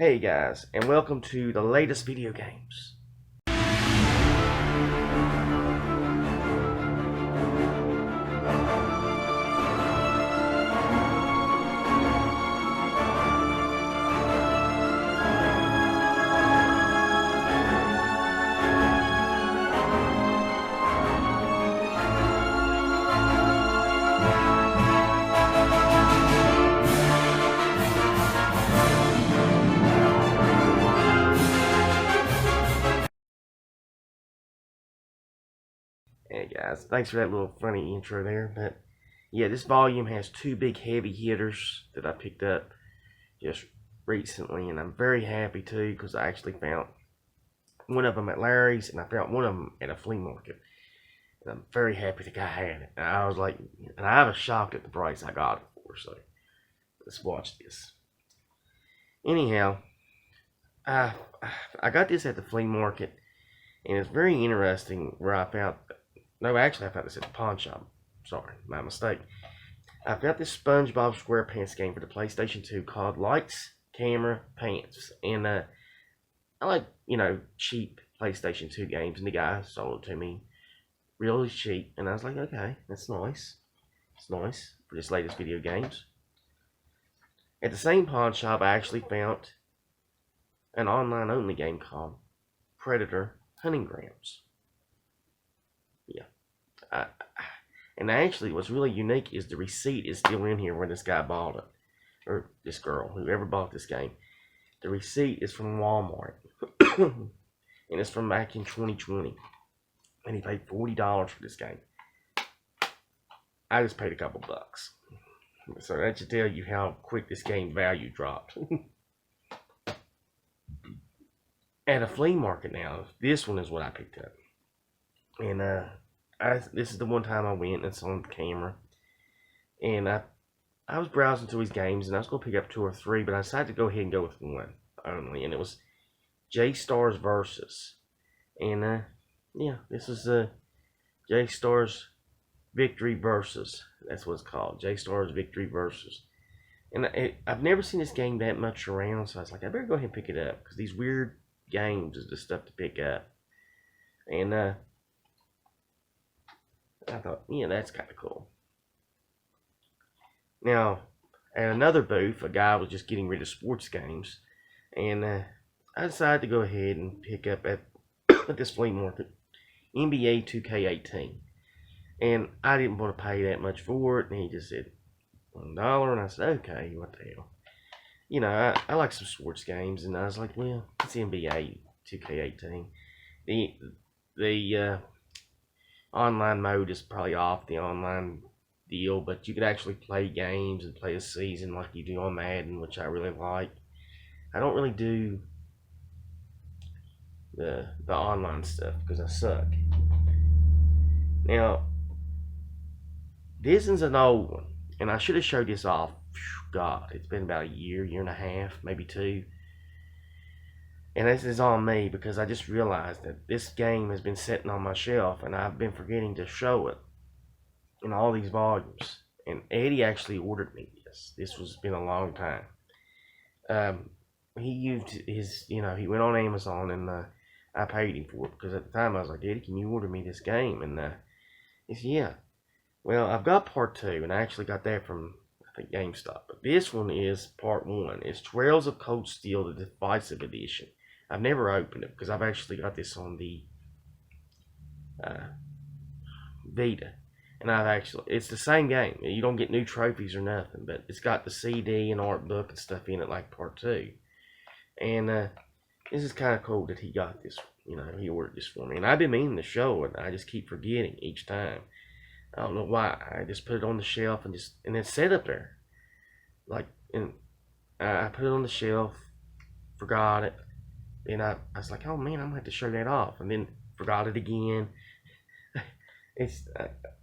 Hey guys, and welcome to the latest video games. Hey guys, thanks for that little funny intro there. But yeah, this volume has two big heavy hitters that I picked up just recently, and I'm very happy too because I actually found one of them at Larry's and I found one of them at a flea market. And I'm very happy the guy had it. And I was like, and I was shocked at the price I got it for. So let's watch this. Anyhow, I got this at the flea market, and it's very interesting where I found. No, actually, I found this at the pawn shop. Sorry, my mistake. I found this SpongeBob SquarePants game for the PlayStation 2 called Lights, Camera, Pants. And I like, cheap PlayStation 2 games. And the guy sold it to me really cheap. And I was like, okay, that's nice. It's nice for this latest video games. At the same pawn shop, I actually found an online-only game called Predator Hunting Grounds. Yeah. And actually, what's really unique is the receipt is still in here where this guy bought it. Or this girl, whoever bought this game. The receipt is from Walmart. And it's from back in 2020. And he paid $40 for this game. I just paid a couple bucks. So that should tell you how quick this game value dropped. At a flea market now, this one is what I picked up. And this is the one time I went, and it's on camera. And I was browsing through his games, and I was going to pick up 2 or 3, but I decided to go ahead and go with one only. And it was J-Stars Versus. And yeah, this is J-Stars Victory Versus. That's what it's called, J-Stars Victory Versus. And I've never seen this game that much around, so I was like, I better go ahead and pick it up, because these weird games is the stuff to pick up. And I thought, yeah, that's kind of cool. Now, at another booth, a guy was just getting rid of sports games, and I decided to go ahead and pick up at this flea market NBA 2K18. And I didn't want to pay that much for it, and he just said $1, and I said, okay, what the hell. I like some sports games, and I was like, well, it's NBA 2K18. The online mode is probably off the online deal, but you could actually play games and play a season like you do on Madden, which I really like. I don't really do the online stuff because I suck. Now, this is an old one, and I should have showed this off. God, it's been about a year and a half, maybe 2. And this is on me because I just realized that this game has been sitting on my shelf and I've been forgetting to show it in all these volumes. And Eddie actually ordered me this. This was been a long time. He used his, he went on Amazon, and I paid him for it because at the time I was like, Eddie, can you order me this game? And he said, yeah. Well, I've got part 2, and I actually got that from, I think, GameStop. But this one is part 1. It's Trails of Cold Steel, the Divisive Edition. I've never opened it because I've actually got this on the Vita. And it's the same game. You don't get new trophies or nothing, but it's got the CD and art book and stuff in it like part 2. And this is kind of cool that he got this. He ordered this for me. And I've been meaning to show it. I just keep forgetting each time. I don't know why. I just put it on the shelf and it's set up there. And I put it on the shelf, forgot it. And I was like, oh man, I'm going to have to show that off. And then forgot it again. It's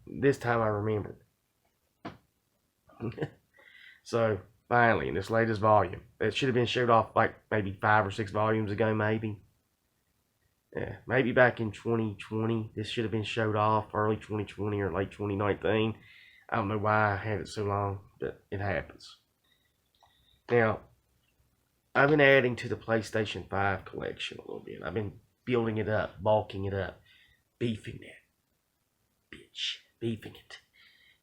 this time I remembered. So, finally, in this latest volume, it should have been showed off like maybe 5 or 6 volumes ago, maybe. Yeah, maybe back in 2020, this should have been showed off, early 2020 or late 2019. I don't know why I had it so long, but it happens. Now, I've been adding to the PlayStation 5 collection a little bit. I've been building it up, bulking it up, beefing that bitch, beefing it,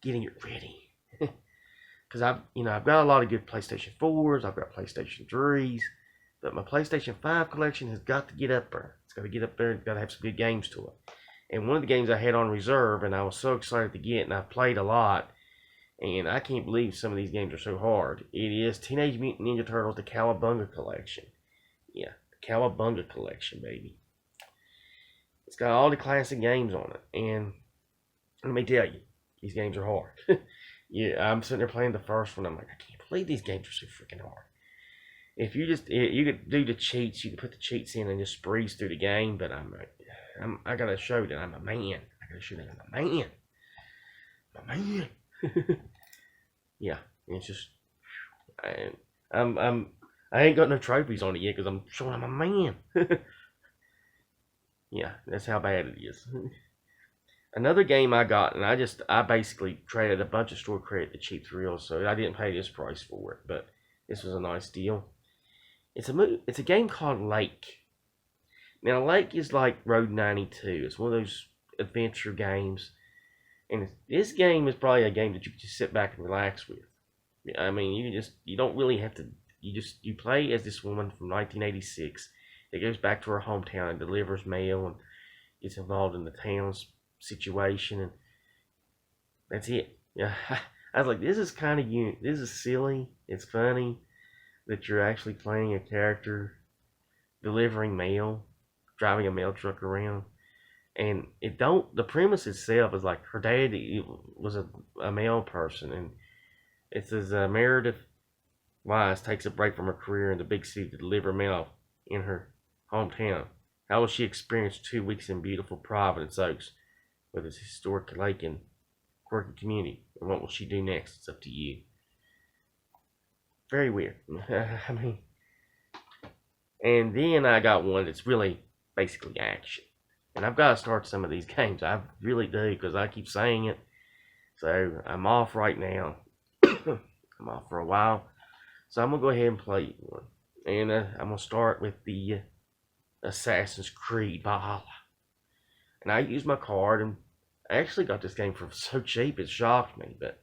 getting it ready. Because I've got a lot of good PlayStation 4s, I've got PlayStation 3s, but my PlayStation 5 collection has got to get up there. It's got to get up there, it's got to have some good games to it. And one of the games I had on reserve, and I was so excited to get, and I've played a lot, and I can't believe some of these games are so hard. It is Teenage Mutant Ninja Turtles, the Cowabunga Collection. Yeah, the Cowabunga Collection, baby. It's got all the classic games on it, and let me tell you, these games are hard. Yeah, I'm sitting there playing the first one. I'm like, I can't believe these games are so freaking hard. If you could do the cheats, you could put the cheats in and just breeze through the game. But I gotta show that I'm a man. I gotta show that I'm a man. I'm a man. Yeah, it's just, I ain't got no trophies on it yet because I'm showing I'm a man. Yeah, that's how bad it is. Another game I got, and I basically traded a bunch of store credit to cheap thrills, so I didn't pay this price for it, but this was a nice deal. It's a game called Lake. Now, Lake is like Road 92. It's one of those adventure games, and this game is probably a game that you can just sit back and relax with. I mean, you don't really have to. You play as this woman from 1986 that goes back to her hometown and delivers mail and gets involved in the town's situation, and that's it. Yeah, I was like, this is kind of unique. This is silly. It's funny that you're actually playing a character delivering mail, driving a mail truck around, and the premise itself is like her dad was a mail person, and it says Meredith Wise takes a break from her career in the big city to deliver mail in her hometown. How will she experience 2 weeks in beautiful Providence Oaks with its historic lake and quirky community? And what will she do next? It's up to you. Very weird. I mean, and then I got one that's really basically action. And I've got to start some of these games. I really do, because I keep saying it. So I'm off right now. I'm off for a while. So I'm going to go ahead and play one. And I'm going to start with the Assassin's Creed Valhalla. And I used my card, and I actually got this game for so cheap it shocked me. But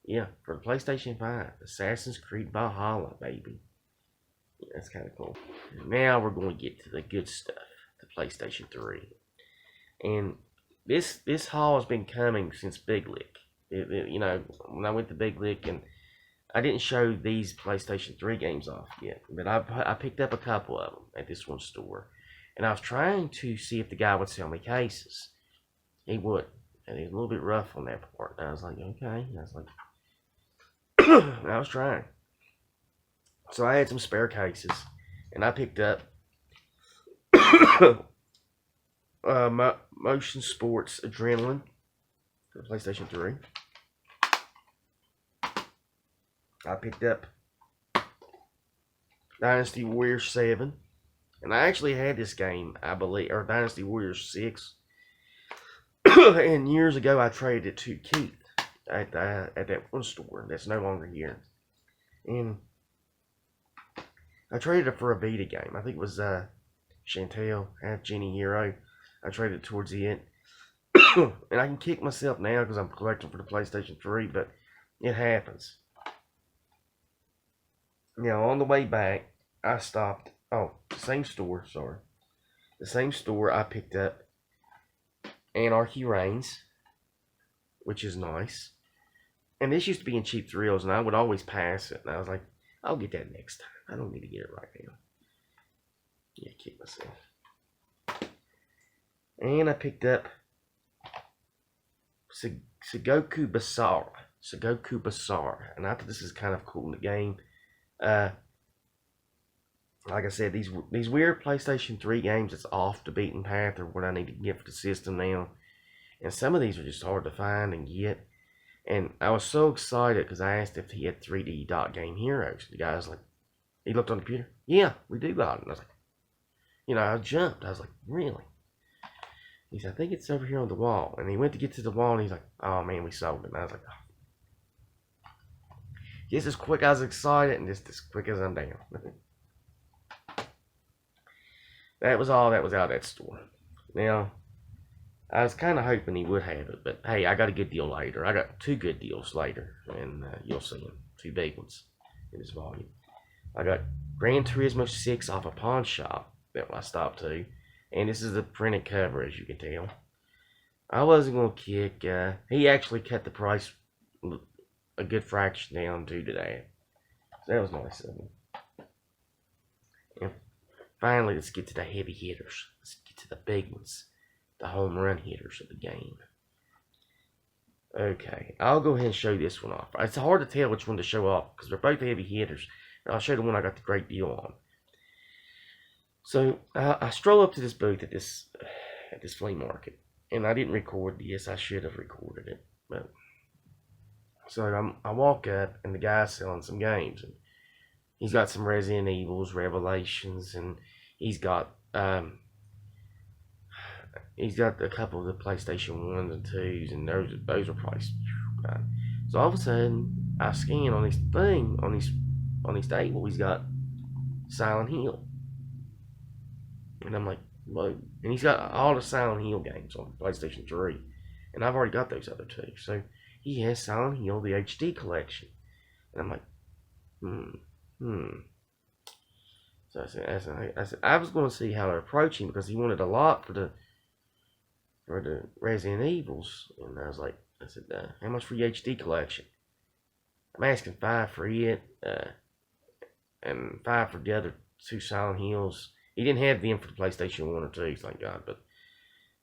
yeah, for the PlayStation 5, Assassin's Creed Valhalla, baby. Yeah, that's kind of cool. Now we're going to get to the good stuff, the PlayStation 3. And this haul has been coming since Big Lick. When I went to Big Lick, and I didn't show these PlayStation 3 games off yet, but I picked up a couple of them at this one store. And I was trying to see if the guy would sell me cases. He would. And he was a little bit rough on that part. And I was like, okay. And I was like, I was trying. So I had some spare cases. And I picked up Motion Sports Adrenaline for the PlayStation 3. I picked up Dynasty Warriors 7. And I actually had this game, I believe, or Dynasty Warriors 6. And years ago, I traded it to Keith at that one store that's no longer here. And I traded it for a Vita game. I think it was Chantel, Half Genie Hero. I traded it towards the end. And I can kick myself now because I'm collecting for the PlayStation 3, but it happens. Now, on the way back, I stopped. Oh, the same store, sorry. The same store, I picked up Anarchy Reigns, which is nice. And this used to be in Cheap Thrills, and I would always pass it. And I was like, I'll get that next time. I don't need to get it right now. Yeah, kick myself. And I picked up Goku Basara. Goku Basara. And I thought this is kind of cool in the game. Like I said, these weird PlayStation 3 games, it's off the beaten path or what I need to get for the system now. And some of these are just hard to find and get. And I was so excited because I asked if he had 3D Dot Game Heroes. The guy was like, he looked on the computer. Yeah, we do got it. And I was like, I jumped. I was like, really? He said, I think it's over here on the wall. And he went to get to the wall and he's like, oh man, we sold it. And I was like, oh. Just as quick as excited and just as quick as I'm down. that was all that was out of that store. Now, I was kind of hoping he would have it, but hey, I got a good deal later. I got 2 good deals later, and you'll see them. 2 big ones in this volume. I got Gran Turismo 6 off a pawn shop that I stopped to, and this is the printed cover, as you can tell. I wasn't going to kick. He actually cut the price a good fraction down due to that. So that was nice of him. And finally, let's get to the heavy hitters. Let's get to the big ones. The home run hitters of the game. Okay, I'll go ahead and show this one off. It's hard to tell which one to show off because they're both heavy hitters. I'll show the one I got the great deal on. So I stroll up to this booth at this flea market, and I didn't record this. I should have recorded it, but so I walk up, and the guy's selling some games, and he's got some Resident Evils, Revelations, and he's got a couple of the PlayStation 1s and 2s, and those are priced. So all of a sudden, I scan on this thing, on his table, he's got Silent Hill. And I'm like, whoa. And he's got all the Silent Hill games on PlayStation 3. And I've already got those other 2. So he has Silent Hill, the HD collection. And I'm like, So I said, I was going to see how to approach him because he wanted a lot for the Resident Evils. And I said, how much for your HD collection? I'm asking $5 for it, and $5 for the other 2 Silent Hills. He didn't have them for the PlayStation 1 or 2, thank God, but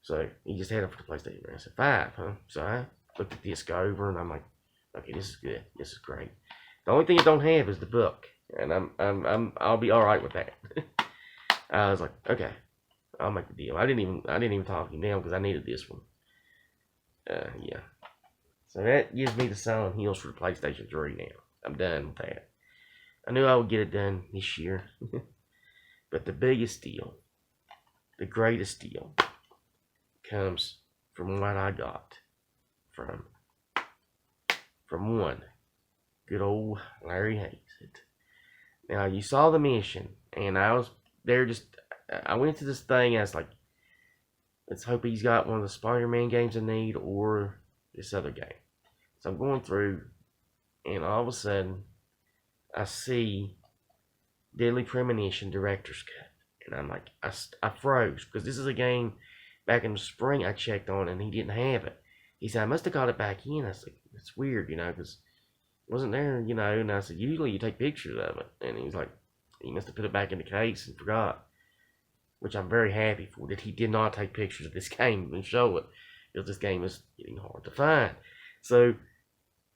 so he just had them for the PlayStation 1. I said, $5, huh? So I looked at this, go over, and I'm like, okay, this is good. This is great. The only thing I don't have is the book, and I'll be all right with that. I was like, okay, I'll make the deal. I didn't even talk him down because I needed this one. Yeah. So that gives me the Silent Hills for the PlayStation 3 now. I'm done with that. I knew I would get it done this year. But the biggest deal, the greatest deal, comes from what I got from one good old Larry Hayes. Now, you saw the mission, and I was there I went to this thing, and I was like, let's hope he's got one of the Spider-Man games I need, or this other game. So I'm going through, and all of a sudden, I see Deadly Premonition Director's Cut. And I'm like, I froze, because this is a game back in the spring I checked on, and he didn't have it. He said, I must have got it back in. I said, it's weird, because it wasn't there, and I said, usually you take pictures of it. And he was like, he must have put it back in the case and forgot. Which I'm very happy for, that he did not take pictures of this game and show it, because this game is getting hard to find. So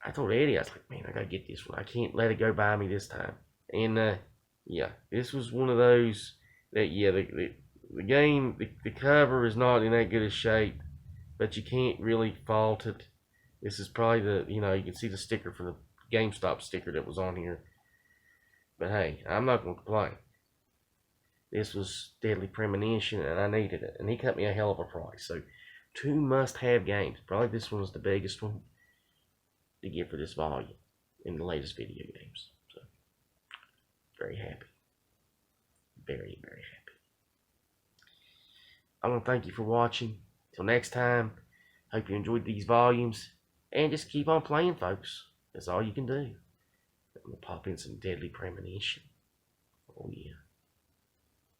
I told Eddie, I was like, man, I gotta get this one. I can't let it go by me this time. And yeah, this was one of those that, yeah, the game, the cover is not in that good a shape, but you can't really fault it. This is probably you can see the sticker from the GameStop sticker that was on here. But hey, I'm not going to complain. This was Deadly Premonition, and I needed it. And he cut me a hell of a price. So, 2 must-have games. Probably this one was the biggest one to get for this volume in the latest video games. So, very happy. Very, very happy. I want to thank you for watching. Till next time, hope you enjoyed these volumes. And just keep on playing, folks. That's all you can do. I'm going to pop in some Deadly Premonition. Oh, yeah.